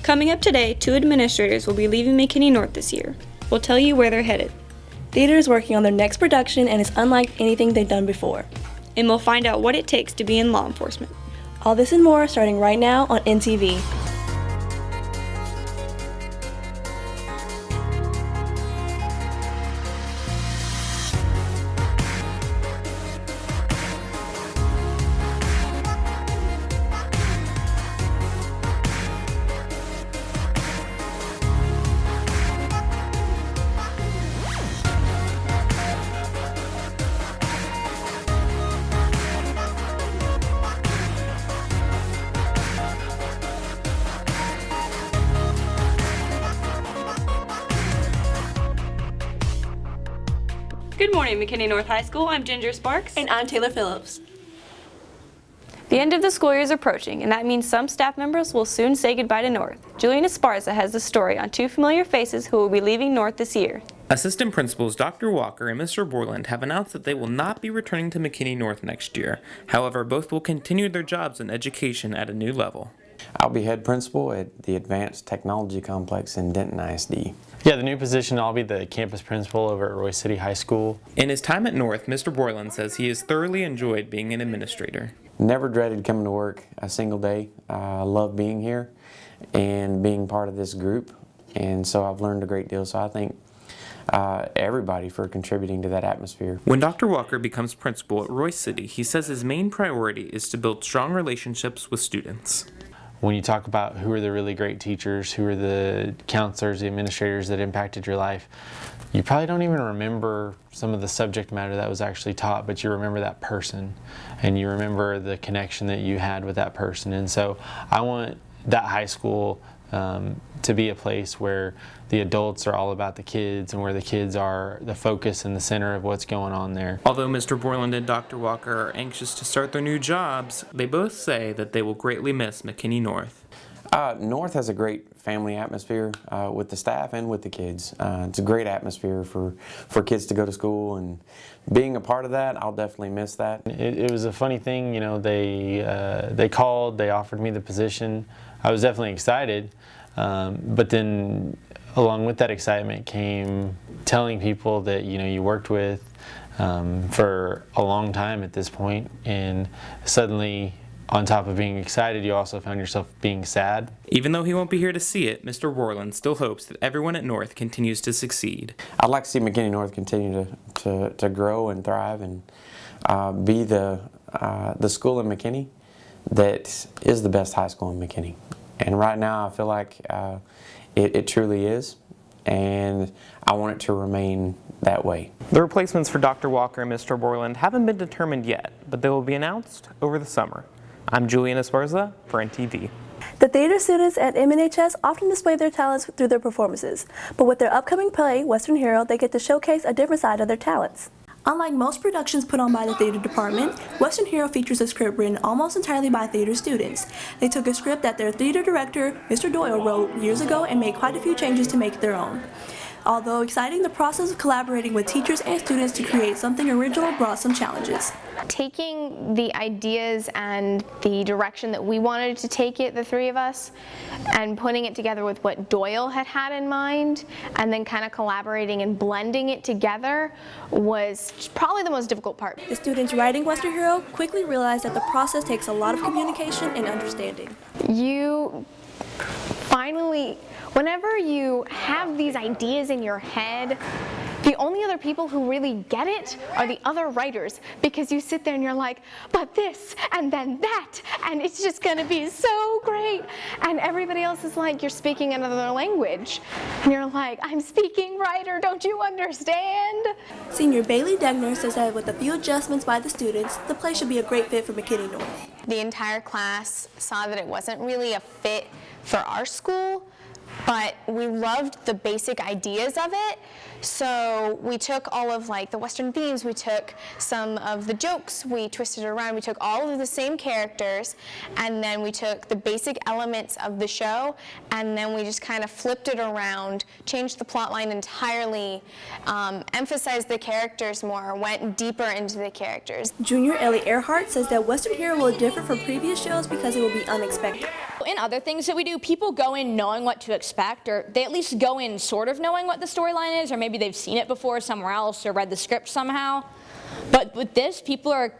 Coming up today, 2 administrators will be leaving McKinney North this year. We'll tell you where they're headed. Theater is working on their next production and is unlike anything they've done before. And we'll find out what it takes to be in law enforcement. All this and more starting right now on NTV. Good morning, McKinney North High School. I'm Ginger Sparks. And I'm Taylor Phillips. The end of the school year is approaching, and that means some staff members will soon say goodbye to North. Julian Esparza has the story on 2 familiar faces who will be leaving North this year. Assistant Principals Dr. Walker and Mr. Borland have announced that they will not be returning to McKinney North next year. However, both will continue their jobs in education at a new level. I'll be head principal at the Advanced Technology Complex in Denton ISD. Yeah, the new position, I'll be the campus principal over at Royce City High School. In his time at North, Mr. Borland says he has thoroughly enjoyed being an administrator. Never dreaded coming to work a single day. I love being here and being part of this group, and so I've learned a great deal. So I thank everybody for contributing to that atmosphere. When Dr. Walker becomes principal at Royce City, he says his main priority is to build strong relationships with students. When you talk about who are the really great teachers, who are the counselors, the administrators that impacted your life, you probably don't even remember some of the subject matter that was actually taught, but you remember that person and you remember the connection that you had with that person. And so I want that high school to be a place where the adults are all about the kids and where the kids are the focus and the center of what's going on there. Although Mr. Borland and Dr. Walker are anxious to start their new jobs, they both say that they will greatly miss McKinney North. North has a great family atmosphere with the staff and with the kids. It's a great atmosphere for kids to go to school, and being a part of that, I'll definitely miss that. It was a funny thing, you know, they called, they offered me the position. I was definitely excited, but then along with that excitement came telling people that, you know, you worked with for a long time at this point, and suddenly on top of being excited, you also found yourself being sad. Even though he won't be here to see it, Mr. Borland still hopes that everyone at North continues to succeed. I'd like to see McKinney North continue to grow and thrive and be the school in McKinney that is the best high school in McKinney. And right now I feel like it truly is, and I want it to remain that way. The replacements for Dr. Walker and Mr. Borland haven't been determined yet, but they will be announced over the summer. I'm Julian Esparza for NTV. The theater students at MNHS often display their talents through their performances, but with their upcoming play, Western Hero, they get to showcase a different side of their talents. Unlike most productions put on by the theater department, Western Hero features a script written almost entirely by theater students. They took a script that their theater director, Mr. Doyle, wrote years ago and made quite a few changes to make it their own. Although exciting, the process of collaborating with teachers and students to create something original brought some challenges. Taking the ideas and the direction that we wanted to take it, the three of us, and putting it together with what Doyle had in mind, and then kind of collaborating and blending it together was probably the most difficult part. The students writing Western Hero quickly realized that the process takes a lot of communication and understanding. You finally, whenever you have these ideas in your head, the only other people who really get it are the other writers, because you sit there and you're like, but this and then that, and it's just gonna be so great. And everybody else is like, you're speaking another language. And you're like, I'm speaking writer, don't you understand? Senior Bailey Degner says that with a few adjustments by the students, the play should be a great fit for McKinney North. The entire class saw that it wasn't really a fit for our school, but we loved the basic ideas of it. So we took all of like the Western themes, we took some of the jokes, we twisted it around, we took all of the same characters, and then we took the basic elements of the show, and then we just kind of flipped it around, changed the plot line entirely, emphasized the characters more, went deeper into the characters. Junior Ellie Earhart says that Western Hero will differ from previous shows because it will be unexpected. In other things that we do, people go in knowing what to expect, or they at least go in sort of knowing what the storyline is, or maybe they've seen it before somewhere else or read the script somehow. But with this, people are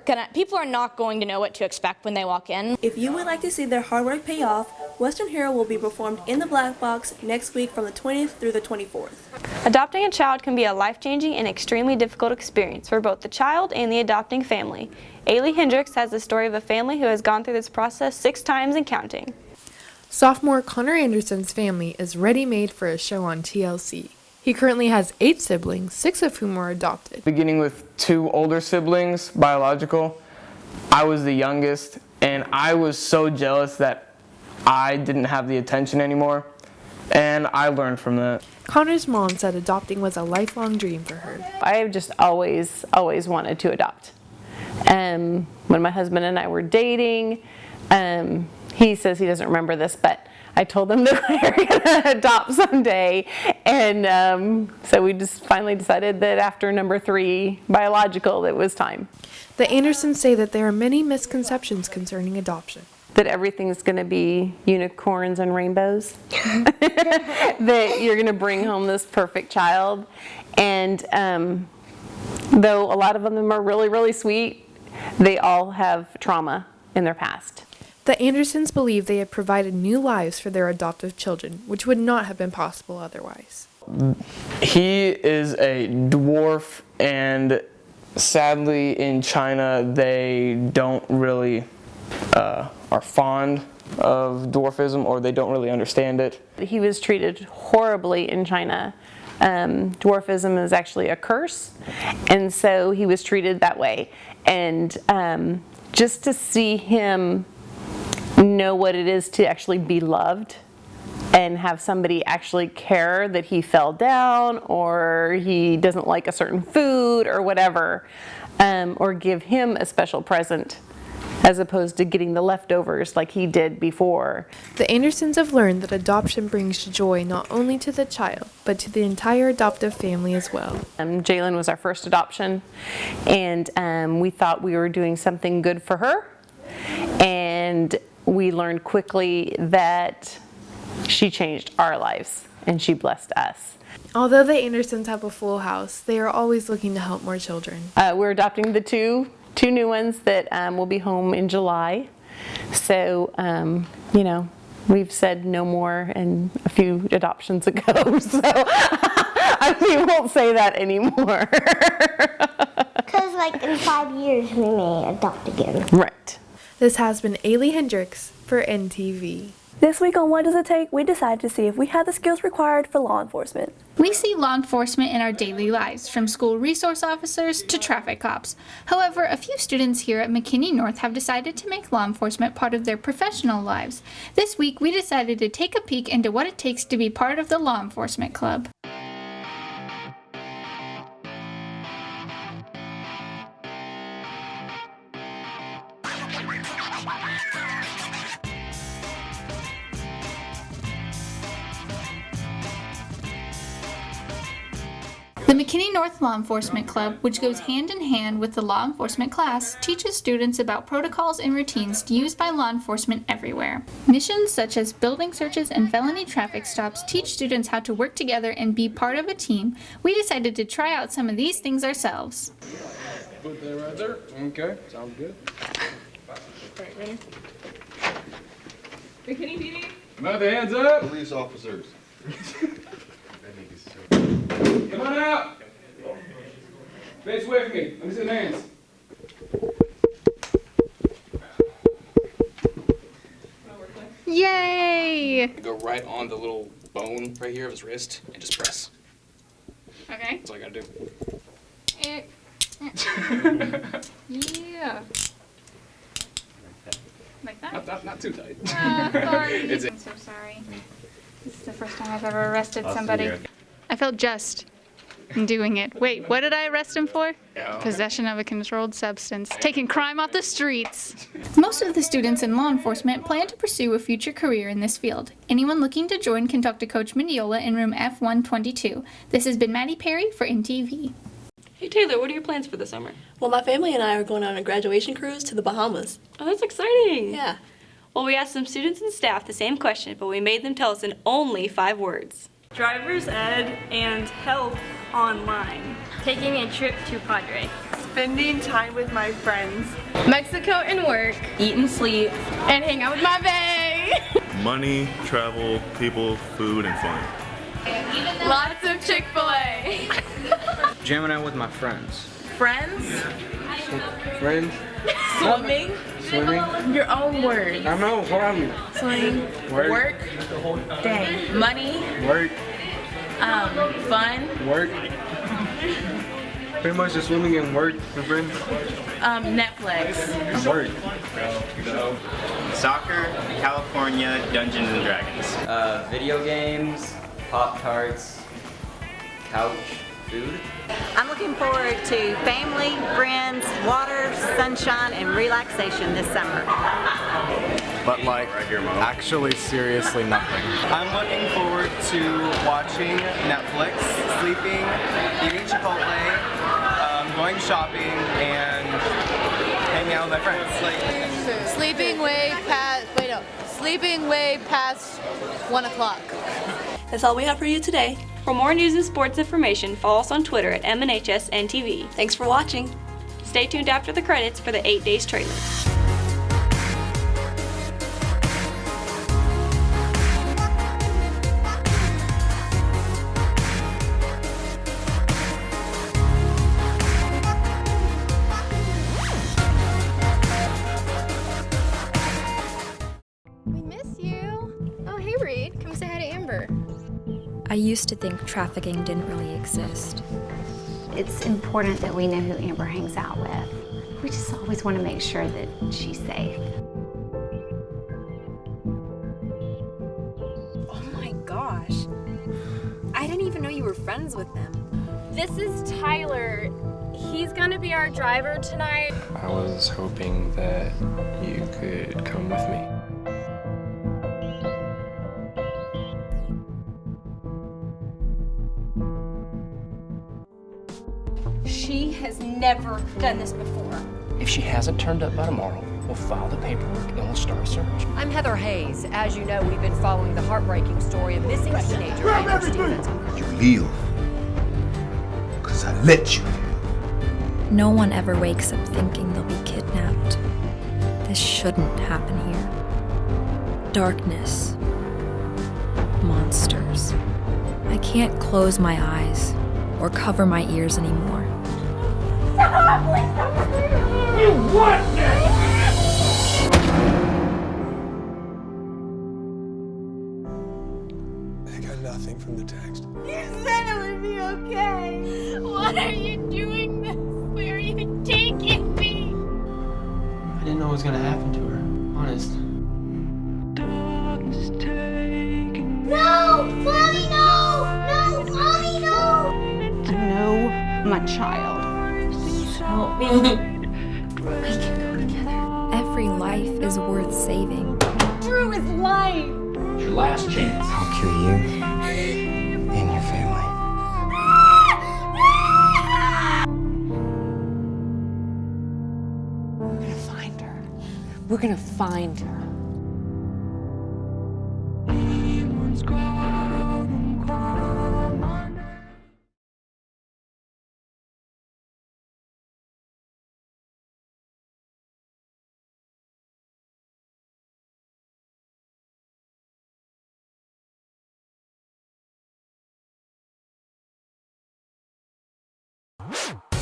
not going to know what to expect when they walk in. If you would like to see their hard work pay off, Western Hero will be performed in the Black Box next week from the 20th through the 24th. Adopting a child can be a life-changing and extremely difficult experience for both the child and the adopting family. Ailey Hendricks has the story of a family who has gone through this process 6 times and counting. Sophomore Connor Anderson's family is ready-made for a show on TLC. He currently has 8 siblings, 6 of whom were adopted. Beginning with 2 older siblings, biological, I was the youngest, and I was so jealous that I didn't have the attention anymore, and I learned from that. Connor's mom said adopting was a lifelong dream for her. I've just always wanted to adopt. When my husband and I were dating, he says he doesn't remember this, but I told him that we were going to adopt someday, and so we just finally decided that after number 3, biological, it was time. The Andersons say that there are many misconceptions concerning adoption. That everything's going to be unicorns and rainbows, that you're going to bring home this perfect child, and though a lot of them are really, really sweet, they all have trauma in their past. The Andersons believe they have provided new lives for their adoptive children, which would not have been possible otherwise. He is a dwarf, and sadly in China they don't really are fond of dwarfism, or they don't really understand it. He was treated horribly in China. Dwarfism is actually a curse, and so he was treated that way. And just to see him know what it is to actually be loved and have somebody actually care that he fell down or he doesn't like a certain food or whatever, or give him a special present as opposed to getting the leftovers like he did before. The Andersons have learned that adoption brings joy not only to the child, but to the entire adoptive family as well. Jalen was our first adoption, and we thought we were doing something good for her, and we learned quickly that she changed our lives and she blessed us. Although the Andersons have a full house, they are always looking to help more children. We're adopting the two new ones that will be home in July. So, you know, we've said no more and a few adoptions ago, so we won't say that anymore. Because like in 5 years we may adopt again. Right. This has been Ailey Hendricks for NTV. This week on What Does It Take, we decided to see if we had the skills required for law enforcement. We see law enforcement in our daily lives, from school resource officers to traffic cops. However, a few students here at McKinney North have decided to make law enforcement part of their professional lives. This week, we decided to take a peek into what it takes to be part of the Law Enforcement Club. The McKinney North Law Enforcement Club, which goes hand in hand with the law enforcement class, teaches students about protocols and routines used by law enforcement everywhere. Missions such as building searches and felony traffic stops teach students how to work together and be part of a team. We decided to try out some of these things ourselves. Put that right there. Okay, sounds good. Alright, ready? McKinney PD? Put the hands up. Police officers. Come on out. Face away from me. Let me see the hands. Yay! Go right on the little bone right here of his wrist and just press. Okay. That's all I gotta do. Yeah. Like that? Not too tight. Sorry. I'm so sorry. This is the first time I've ever arrested somebody. I felt just in doing it. Wait, what did I arrest him for? Possession of a controlled substance. Taking crime off the streets. Most of the students in law enforcement plan to pursue a future career in this field. Anyone looking to join can talk to Coach Mendiola in room F122. This has been Maddie Perry for NTV. Hey Taylor, what are your plans for the summer? Well, my family and I are going on a graduation cruise to the Bahamas. Oh, that's exciting. Yeah. Well, we asked some students and staff the same question, but we made them tell us in only 5 words. Driver's ed and help online. Taking a trip to Padre. Spending time with my friends. Mexico and work. Eat and sleep. And hang out with my bae. Money, travel, people, food, and fun. Lots of Chick-fil-A. Jamming out with my friends. Friends. Friends? Swimming. Swimming? Your own word. I know, hold on. Swimming. Work. Dang. Money. Work. Fun. Work. Pretty much just swimming and work, my friend. Netflix. Work. Soccer, California, Dungeons and Dragons. Video games, Pop-Tarts, couch, food. I'm looking forward to family, friends, water, sunshine, and relaxation this summer. But like, actually seriously nothing. I'm looking forward to watching Netflix, sleeping, eating Chipotle, going shopping, and hanging out with my friends. Sleeping way past 1 o'clock. That's all we have for you today. For more news and sports information, follow us on Twitter at MNHSNTV. Thanks for watching. Stay tuned after the credits for the 8 Days trailer. We miss you. Oh, hey Reed, come say hi to Amber. I used to think trafficking didn't really exist. It's important that we know who Amber hangs out with. We just always want to make sure that she's safe. Oh my gosh. I didn't even know you were friends with them. This is Tyler. He's gonna be our driver tonight. I was hoping that you could come with me. She has never done this before. If she hasn't turned up by tomorrow, we'll file the paperwork and we'll start a search. I'm Heather Hayes. As you know, we've been following the heartbreaking story of missing teenager Amber Stevens. You leave, because I let you. No one ever wakes up thinking they'll be kidnapped. This shouldn't happen here. Darkness. Monsters. I can't close my eyes or cover my ears anymore. You what now? I got nothing from the text. You said it would be okay. What are you doing this? Where are you taking me? I didn't know what was gonna happen to her, honest. No! Mommy, no! No! Mommy, no! I know my child. Help me. We can go together. Every life is worth saving. Drew is lying. It's your last chance. I'll kill you and your family. We're gonna find her. We're gonna find her. You